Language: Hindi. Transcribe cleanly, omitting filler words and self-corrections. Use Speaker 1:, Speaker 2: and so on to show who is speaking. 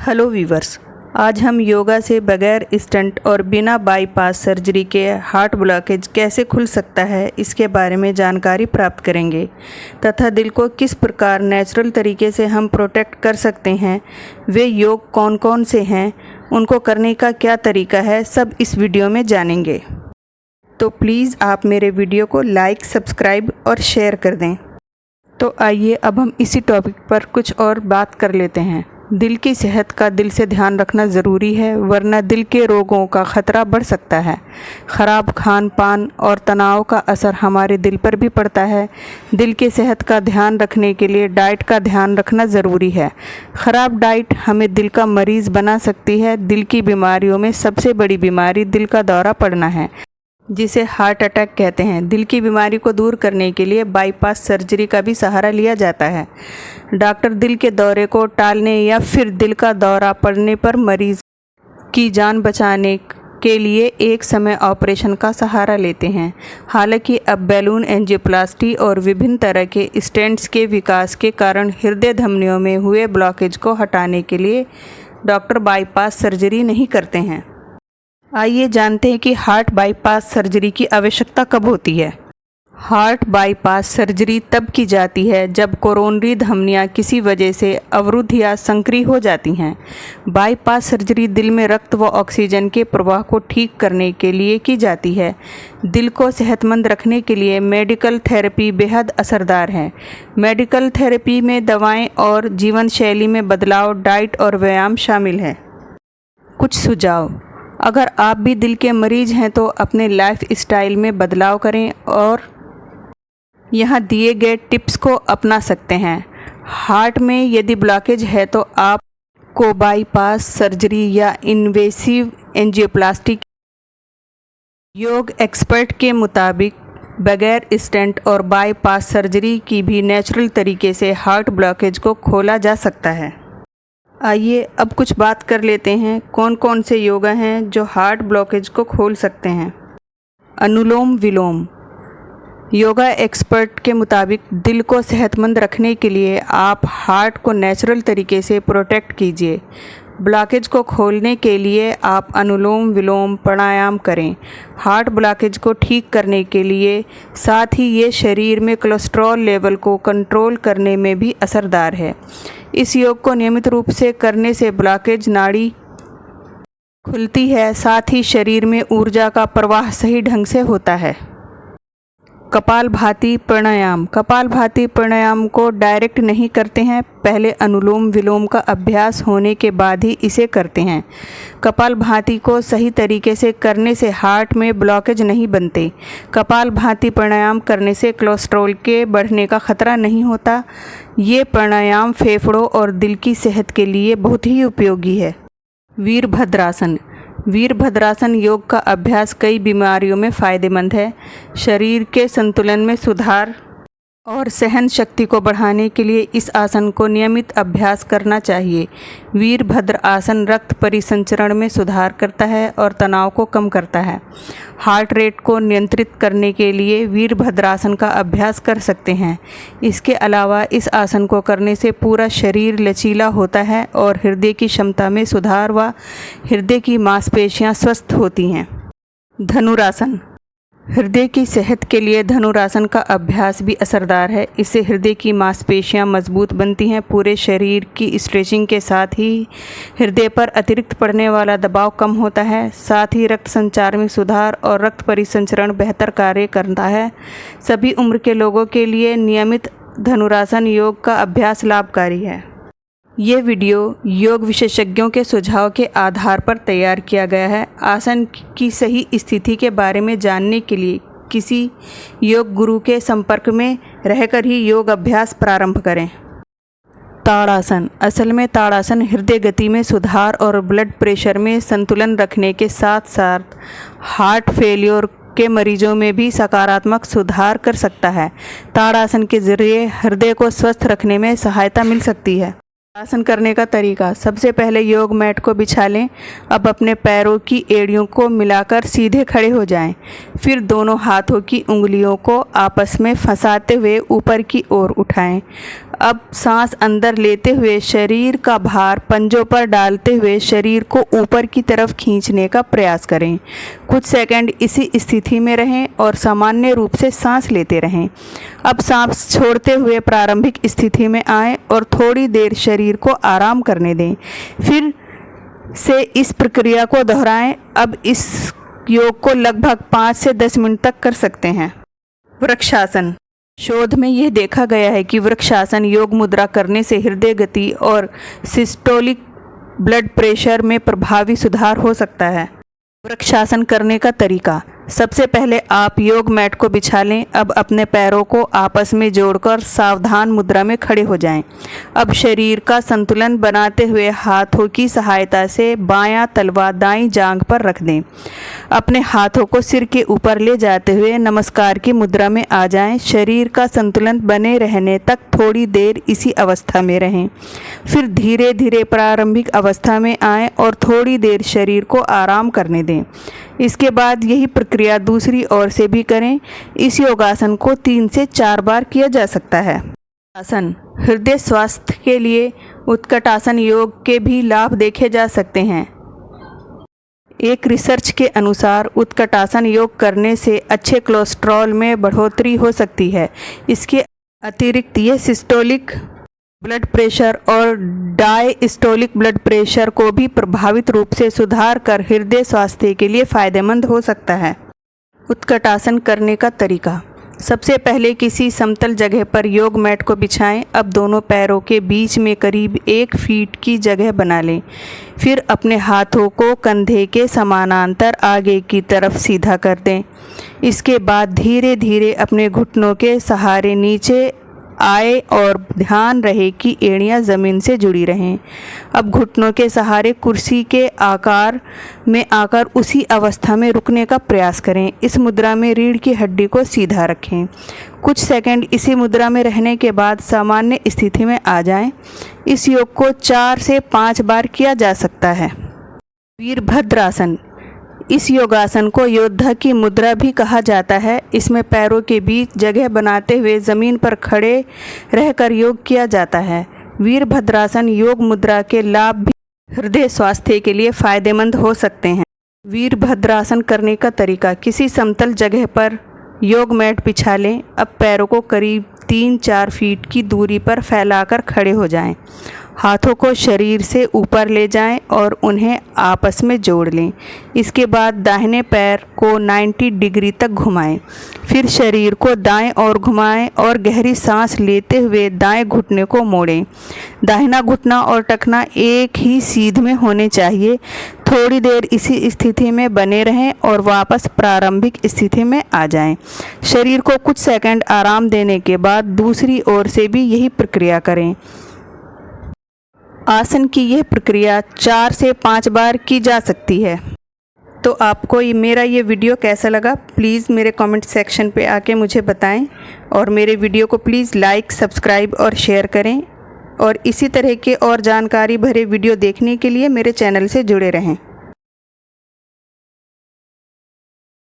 Speaker 1: हेलो वीवर्स, आज हम योगा से बगैर स्टंट और बिना बाईपास सर्जरी के हार्ट ब्लॉकेज कैसे खुल सकता है इसके बारे में जानकारी प्राप्त करेंगे तथा दिल को किस प्रकार नेचुरल तरीके से हम प्रोटेक्ट कर सकते हैं। वे योग कौन कौन से हैं, उनको करने का क्या तरीका है, सब इस वीडियो में जानेंगे। तो प्लीज़ आप मेरे वीडियो को लाइक, सब्सक्राइब और शेयर कर दें। तो आइए अब हम इसी टॉपिक पर कुछ और बात कर लेते हैं। दिल की सेहत का दिल से ध्यान रखना ज़रूरी है, वरना दिल के रोगों का ख़तरा बढ़ सकता है। ख़राब खान पान और तनाव का असर हमारे दिल पर भी पड़ता है। दिल की सेहत का ध्यान रखने के लिए डाइट का ध्यान रखना ज़रूरी है। ख़राब डाइट हमें दिल का मरीज़ बना सकती है। दिल की बीमारियों में सबसे बड़ी बीमारी दिल का दौरा पड़ना है, जिसे हार्ट अटैक कहते हैं। दिल की बीमारी को दूर करने के लिए बाईपास सर्जरी का भी सहारा लिया जाता है। डॉक्टर दिल के दौरे को टालने या फिर दिल का दौरा पड़ने पर मरीज की जान बचाने के लिए एक समय ऑपरेशन का सहारा लेते हैं। हालांकि अब बैलून एंजियोप्लास्टी और विभिन्न तरह के स्टेंट्स के विकास के कारण हृदय धमनियों में हुए ब्लॉकेज को हटाने के लिए डॉक्टर बाईपास सर्जरी नहीं करते हैं। आइए जानते हैं कि हार्ट बाईपास सर्जरी की आवश्यकता कब होती है। हार्ट बाईपास सर्जरी तब की जाती है जब कोरोनरी धमनियां किसी वजह से अवरुद्ध या संकरी हो जाती हैं। बाईपास सर्जरी दिल में रक्त व ऑक्सीजन के प्रवाह को ठीक करने के लिए की जाती है। दिल को सेहतमंद रखने के लिए मेडिकल थेरेपी बेहद असरदार है। मेडिकल थेरेपी में दवाएं और जीवन शैली में बदलाव, डाइट और व्यायाम शामिल है। कुछ सुझाव: अगर आप भी दिल के मरीज हैं तो अपने लाइफ स्टाइल में बदलाव करें और यहाँ दिए गए टिप्स को अपना सकते हैं। हार्ट में यदि ब्लॉकेज है तो आपको बाईपास सर्जरी या इन्वेसिव एंजियोप्लास्टी योग एक्सपर्ट के मुताबिक बगैर स्टेंट और बाईपास सर्जरी की भी नेचुरल तरीके से हार्ट ब्लॉकेज को खोला जा सकता है। आइए अब कुछ बात कर लेते हैं कौन कौन से योगा हैं जो हार्ट ब्लॉकेज को खोल सकते हैं। अनुलोम विलोम योगा एक्सपर्ट के मुताबिक दिल को सेहतमंद रखने के लिए आप हार्ट को नेचुरल तरीके से प्रोटेक्ट कीजिए। ब्लॉकेज को खोलने के लिए आप अनुलोम विलोम प्राणायाम करें। हार्ट ब्लॉकेज को ठीक करने के लिए साथ ही ये शरीर में कोलेस्ट्रॉल लेवल को कंट्रोल करने में भी असरदार है। इस योग को नियमित रूप से करने से ब्लॉकेज नाड़ी खुलती है, साथ ही शरीर में ऊर्जा का प्रवाह सही ढंग से होता है। कपालभाति प्राणायाम कपालभाति प्राणायाम को डायरेक्ट नहीं करते हैं, पहले अनुलोम विलोम का अभ्यास होने के बाद ही इसे करते हैं। कपालभाति को सही तरीके से करने से हार्ट में ब्लॉकेज नहीं बनते। कपालभाति प्राणायाम करने से कोलेस्ट्रॉल के बढ़ने का खतरा नहीं होता। ये प्राणायाम फेफड़ों और दिल की सेहत के लिए बहुत ही उपयोगी है। वीरभद्रासन वीरभद्रासन योग का अभ्यास कई बीमारियों में फ़ायदेमंद है। शरीर के संतुलन में सुधार और सहन शक्ति को बढ़ाने के लिए इस आसन को नियमित अभ्यास करना चाहिए। वीरभद्र आसन रक्त परिसंचरण में सुधार करता है और तनाव को कम करता है। हार्ट रेट को नियंत्रित करने के लिए वीरभद्रासन का अभ्यास कर सकते हैं। इसके अलावा इस आसन को करने से पूरा शरीर लचीला होता है और हृदय की क्षमता में सुधार व हृदय की मांसपेशियां स्वस्थ होती हैं। धनुरासन हृदय की सेहत के लिए धनुरासन का अभ्यास भी असरदार है। इससे हृदय की मांसपेशियां मजबूत बनती हैं। पूरे शरीर की स्ट्रेचिंग के साथ ही हृदय पर अतिरिक्त पड़ने वाला दबाव कम होता है। साथ ही रक्त संचार में सुधार और रक्त परिसंचरण बेहतर कार्य करता है। सभी उम्र के लोगों के लिए नियमित धनुरासन योग का अभ्यास लाभकारी है। ये वीडियो योग विशेषज्ञों के सुझाव के आधार पर तैयार किया गया है। आसन की सही स्थिति के बारे में जानने के लिए किसी योग गुरु के संपर्क में रहकर ही योग अभ्यास प्रारंभ करें। ताड़ासन असल में ताड़ासन हृदय गति में सुधार और ब्लड प्रेशर में संतुलन रखने के साथ साथ हार्ट फेलियर के मरीजों में भी सकारात्मक सुधार कर सकता है। ताड़ासन के जरिए हृदय को स्वस्थ रखने में सहायता मिल सकती है। आसन करने का तरीका। सबसे पहले योग मैट को बिछा लें। अब अपने पैरों की एड़ियों को मिलाकर सीधे खड़े हो जाएं। फिर दोनों हाथों की उंगलियों को आपस में फंसाते हुए ऊपर की ओर उठाएं। अब सांस अंदर लेते हुए शरीर का भार पंजों पर डालते हुए शरीर को ऊपर की तरफ खींचने का प्रयास करें। कुछ सेकंड इसी स्थिति में रहें और सामान्य रूप से सांस लेते रहें। अब सांस छोड़ते हुए प्रारंभिक स्थिति में आएं और थोड़ी देर शरीर को आराम करने दें। फिर से इस प्रक्रिया को दोहराएं। अब इस योग को लगभग 5 से 10 मिनट तक कर सकते हैं। वृक्षासन। शोध में यह देखा गया है कि वृक्षासन योग मुद्रा करने से हृदय गति और सिस्टोलिक ब्लड प्रेशर में प्रभावी सुधार हो सकता है। वृक्षासन करने का तरीका। सबसे पहले आप योग मैट को बिछा लें। अब अपने पैरों को आपस में जोड़कर सावधान मुद्रा में खड़े हो जाएं। अब शरीर का संतुलन बनाते हुए हाथों की सहायता से बायां तलवा दाईं जांघ पर रख दें। अपने हाथों को सिर के ऊपर ले जाते हुए नमस्कार की मुद्रा में आ जाएं। शरीर का संतुलन बने रहने तक थोड़ी देर इसी अवस्था में रहें। फिर धीरे धीरे प्रारंभिक अवस्था में आएं और थोड़ी देर शरीर को आराम करने दें। इसके बाद यही प्रक्रिया दूसरी ओर से भी करें। इस योगासन को 3 से 4 बार किया जा सकता है। आसन। हृदय स्वास्थ्य के लिए उत्कटासन योग के भी लाभ देखे जा सकते हैं। एक रिसर्च के अनुसार उत्कटासन योग करने से अच्छे कोलेस्ट्रॉल में बढ़ोतरी हो सकती है। इसके अतिरिक्त यह सिस्टोलिक ब्लड प्रेशर और डायस्टोलिक ब्लड प्रेशर को भी प्रभावित रूप से सुधार कर हृदय स्वास्थ्य के लिए फ़ायदेमंद हो सकता है। उत्कटासन करने का तरीका। सबसे पहले किसी समतल जगह पर योग मैट को बिछाएं। अब दोनों पैरों के बीच में करीब 1 फीट की जगह बना लें। फिर अपने हाथों को कंधे के समानांतर आगे की तरफ सीधा कर दें। इसके बाद धीरे धीरे अपने घुटनों के सहारे नीचे आए और ध्यान रहे कि एड़ियां ज़मीन से जुड़ी रहें। अब घुटनों के सहारे कुर्सी के आकार में आकर उसी अवस्था में रुकने का प्रयास करें। इस मुद्रा में रीढ़ की हड्डी को सीधा रखें। कुछ सेकंड इसी मुद्रा में रहने के बाद सामान्य स्थिति में आ जाएं। इस योग को 4 से 5 बार किया जा सकता है। वीरभद्रासन। इस योगासन को योद्धा की मुद्रा भी कहा जाता है। इसमें पैरों के बीच जगह बनाते हुए ज़मीन पर खड़े रहकर योग किया जाता है। वीरभद्रासन योग मुद्रा के लाभ भी हृदय स्वास्थ्य के लिए फ़ायदेमंद हो सकते हैं। वीरभद्रासन करने का तरीका। किसी समतल जगह पर योग मैट बिछा लें। अब पैरों को करीब 3-4 फीट की दूरी पर फैलाकर खड़े हो जाएं। हाथों को शरीर से ऊपर ले जाएं और उन्हें आपस में जोड़ लें। इसके बाद दाहिने पैर को 90 डिग्री तक घुमाएं। फिर शरीर को दाएं ओर घुमाएं और गहरी सांस लेते हुए दाएं घुटने को मोड़ें। दाहिना घुटना और टखना एक ही सीध में होने चाहिए। थोड़ी देर इसी स्थिति में बने रहें और वापस प्रारंभिक स्थिति में आ जाएं। शरीर को कुछ सेकंड आराम देने के बाद दूसरी ओर से भी यही प्रक्रिया करें। आसन की यह प्रक्रिया 4 से 5 बार की जा सकती है। तो आपको मेरा ये वीडियो कैसा लगा प्लीज़ मेरे कमेंट सेक्शन पे आके मुझे बताएं और मेरे वीडियो को प्लीज़ लाइक, सब्सक्राइब और शेयर करें और इसी तरह के और जानकारी भरे वीडियो देखने के लिए मेरे चैनल से जुड़े रहें।